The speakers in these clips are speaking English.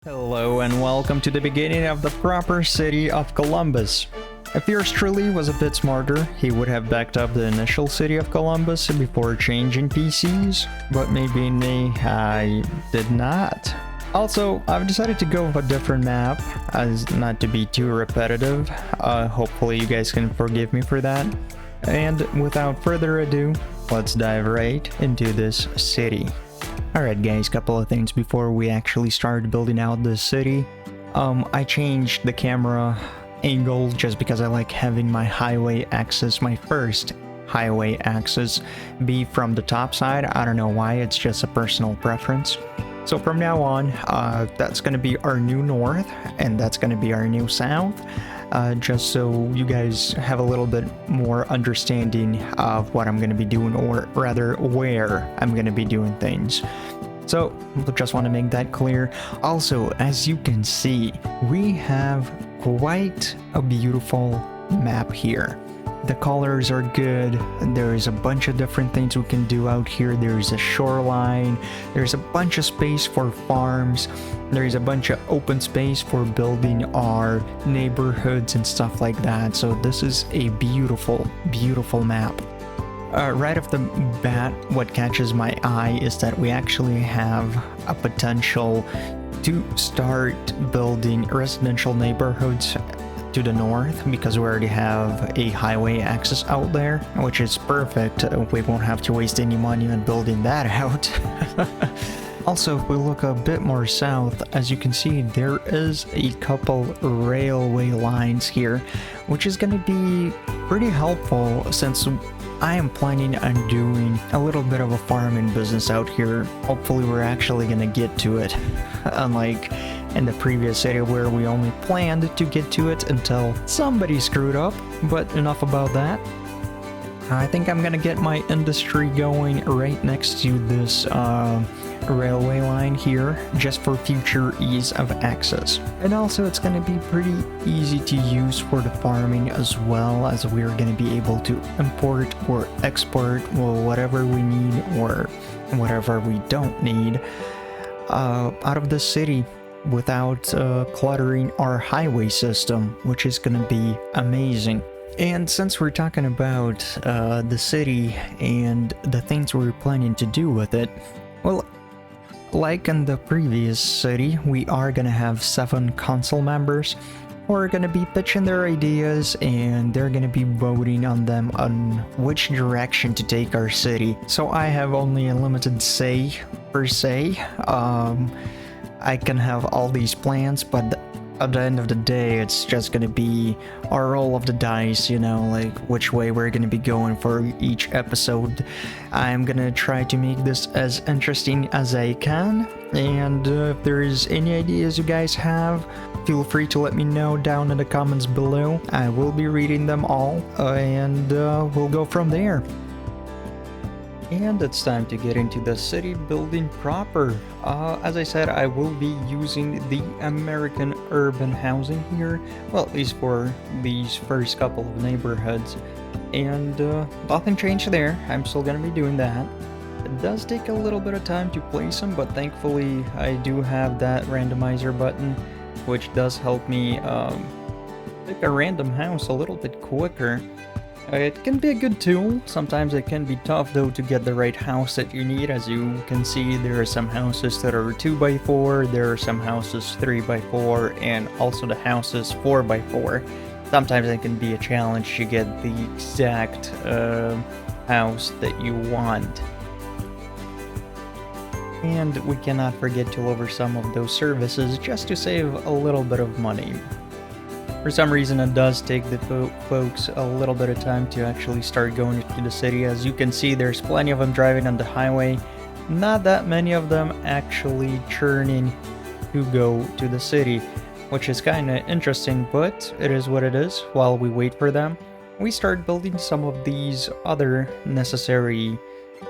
Hello and welcome to the beginning of the proper city of Columbus. If yours truly was a bit smarter, he would have backed up the initial city of Columbus before changing PCs, but maybe I did not. Also, I've decided to go with a different map, as not to be too repetitive. Hopefully you guys can forgive me for that. And without further ado, let's dive right into this city. Alright guys, couple of things before we actually start building out this city. I changed the camera angle just because I like having my highway axis, my first highway axis, be from the top side. I don't know why, it's just a personal preference. So from now on, that's going to be our new north, and that's going to be our new south. Just so you guys have a little bit more understanding of what I'm going to be doing, or rather where I'm going to be doing things. So just want to make that clear. Also, as you can see, we have quite a beautiful map here. The colors are good. There's a bunch of different things we can do out here. There's a shoreline. There's a bunch of space for farms. There's a bunch of open space for building our neighborhoods and stuff like that. So this is a beautiful, beautiful map. Right off the bat, what catches my eye is that we actually have a potential to start building residential neighborhoods to the north, because we already have a highway access out there, which is perfect. We won't have to waste any money on building that out. Also, if we look a bit more south, as you can see, there is a couple railway lines here, which is going to be pretty helpful since I am planning on doing a little bit of a farming business out here. Hopefully we're actually going to get to it, unlike in the previous area where we only planned to get to it until somebody screwed up. But enough about that. I think I'm gonna get my industry going right next to this railway line here, just for future ease of access. And also it's gonna be pretty easy to use for the farming, as well as we're gonna be able to import or export, well, whatever we need or whatever we don't need out of the city, without cluttering our highway system, which is gonna be amazing. And since we're talking about the city and the things we're planning to do with it, well, like in the previous city, we are gonna have 7 council members who are gonna be pitching their ideas, and they're gonna be voting on them on which direction to take our city. So I have only a limited say, per se. I can have all these plans, but at the end of the day, it's just gonna be our roll of the dice, you know, like which way we're gonna be going for each episode. I'm gonna try to make this as interesting as I can, and if there's any ideas you guys have, feel free to let me know down in the comments below. I will be reading them all, and we'll go from there. And it's time to get into the city building proper. As I said, I will be using the American urban housing here, well, at least for these first couple of neighborhoods. And nothing changed there. I'm still gonna be doing that. It does take a little bit of time to place them, but thankfully I do have that randomizer button, which does help me pick a random house a little bit quicker. It can be a good tool. Sometimes it can be tough though to get the right house that you need. As you can see, there are some houses that are 2x4, there are some houses 3x4, and also the houses 4x4. Sometimes it can be a challenge to get the exact house that you want. And we cannot forget to lower some of those services just to save a little bit of money. For some reason, it does take the folks a little bit of time to actually start going to the city. As you can see, there's plenty of them driving on the highway. Not that many of them actually churning to go to the city, which is kind of interesting, but it is what it is. While we wait for them, we start building some of these other necessary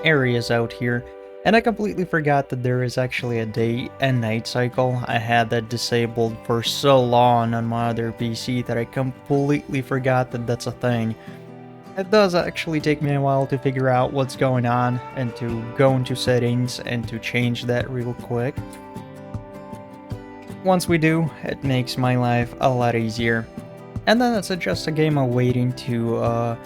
areas out here. And I completely forgot that there is actually a day and night cycle. I had that disabled for so long on my other PC that I completely forgot that that's a thing. It does actually take me a while to figure out what's going on and to go into settings and to change that real quick. once we do, it makes my life a lot easier. And then it's just a game of waiting to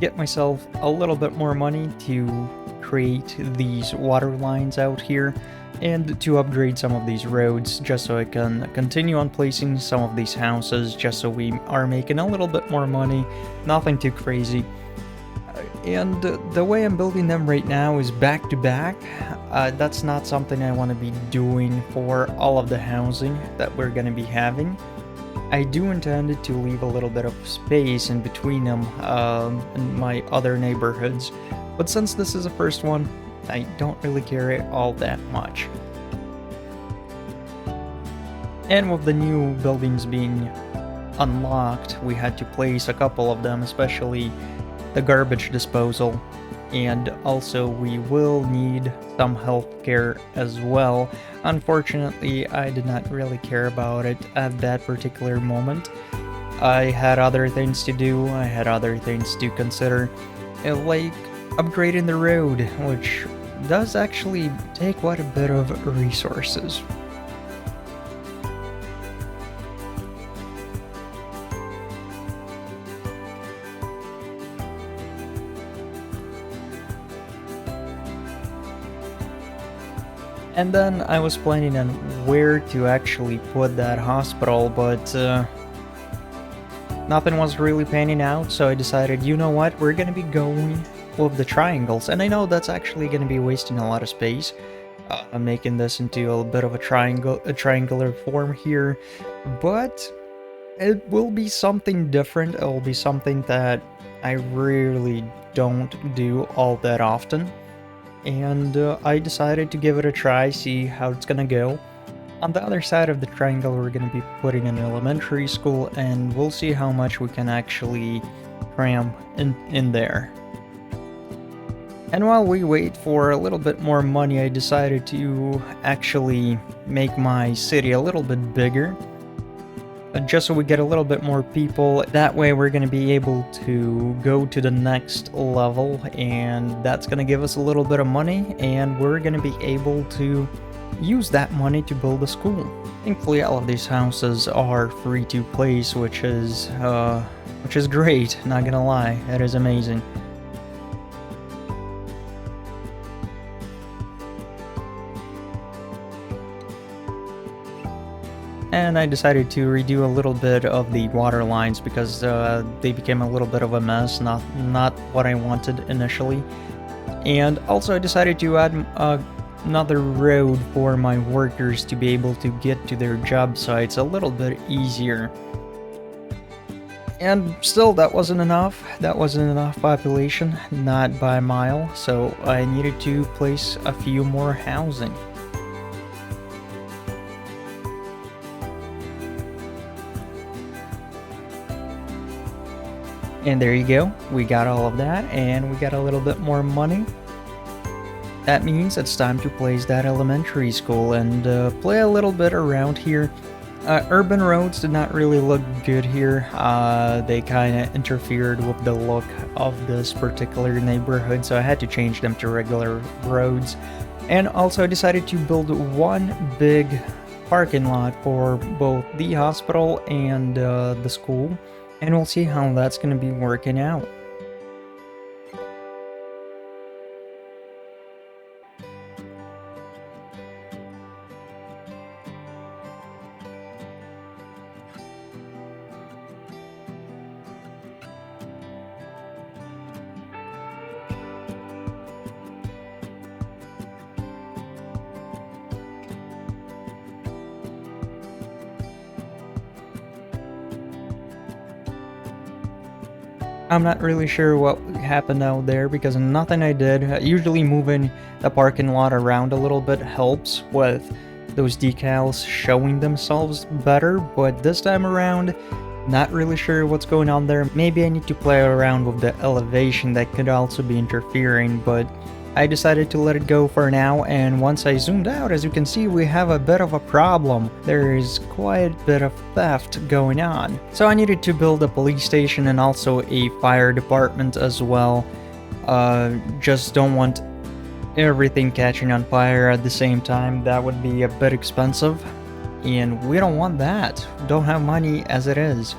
get myself a little bit more money to create these water lines out here and to upgrade some of these roads just so I can continue on placing some of these houses just so we are making a little bit more money, nothing too crazy. And the way I'm building them right now is back to back. That's not something I want to be doing for all of the housing that we're going to be having. I do intend to leave a little bit of space in between them in my other neighborhoods, but since this is the first one, I don't really care all that much. And with the new buildings being unlocked, we had to place a couple of them, especially the garbage disposal, and also we will need some healthcare as well. Unfortunately, I did not really care about it at that particular moment. I had other things to do, I had other things to consider, like upgrading the road, which does actually take quite a bit of resources. And then I was planning on where to actually put that hospital, but nothing was really panning out, so I decided, you know what, we're gonna be going with the triangles. And I know that's actually gonna be wasting a lot of space, making this into a bit of a triangular form here, but it will be something different. It will be something that I really don't do all that often. And I decided to give it a try, see how it's gonna go. On the other side of the triangle, we're gonna be putting an elementary school, and we'll see how much we can actually cram in there. And while we wait for a little bit more money, I decided to actually make my city a little bit bigger, just so we get a little bit more people. That way we're going to be able to go to the next level, and that's going to give us a little bit of money, and we're going to be able to use that money to build a school. Thankfully, all of these houses are free to place, which is great, not gonna lie, it is amazing. And I decided to redo a little bit of the water lines because they became a little bit of a mess, not what I wanted initially. And also I decided to add another road for my workers to be able to get to their job sites a little bit easier. And still, that wasn't enough. That wasn't enough population, not by a mile, so I needed to place a few more housing. And there you go, we got all of that, and we got a little bit more money. That means it's time to place that elementary school and play a little bit around here. Urban roads did not really look good here. They kind of interfered with the look of this particular neighborhood, so I had to change them to regular roads. And also I decided to build one big parking lot for both the hospital and the school. And we'll see how that's going to be working out. I'm not really sure what happened out there because nothing I did. Usually moving the parking lot around a little bit helps with those decals showing themselves better, but this time around, not really sure what's going on there. Maybe I need to play around with the elevation, that could also be interfering, but I decided to let it go for now, and once I zoomed out, as you can see, we have a bit of a problem. There is quite a bit of theft going on. So I needed to build a police station and also a fire department as well. Just don't want everything catching on fire at the same time. That would be a bit expensive. and we don't want that. Don't have money as it is.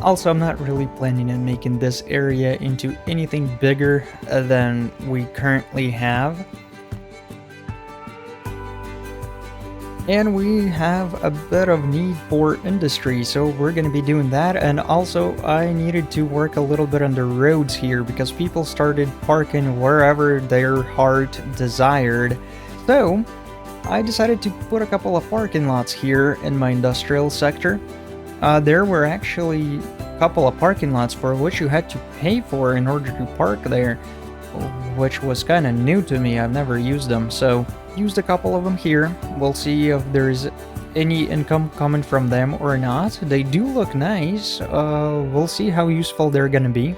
Also, I'm not really planning on making this area into anything bigger than we currently have. And we have a bit of need for industry, so we're going to be doing that. And also, I needed to work a little bit on the roads here because people started parking wherever their heart desired. So, I decided to put a couple of parking lots here in my industrial sector. There were actually a couple of parking lots for which you had to pay for in order to park there, which was kind of new to me. I've never used them, so used a couple of them here. We'll see if there's any income coming from them or not. They do look nice. We'll see how useful they're gonna be.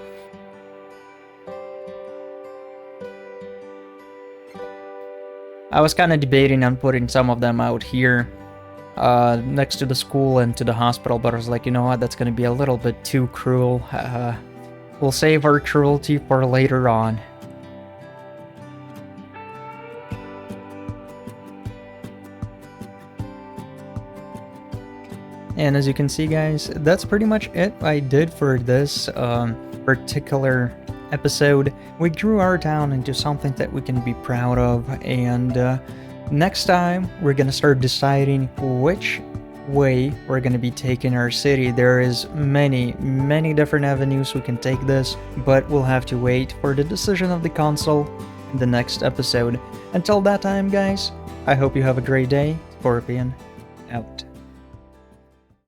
I was kind of debating on putting some of them out here next to the school and to the hospital, but I was like, you know what, that's gonna be a little bit too cruel. We'll save our cruelty for later on. And as you can see, guys, that's pretty much it I did for this particular episode. We grew our town into something that we can be proud of, and next time we're gonna start deciding which way we're gonna be taking our city. There is many different avenues we can take this, but we'll have to wait for the decision of the council in the next episode. Until that time, guys, I hope you have a great day. Scorpion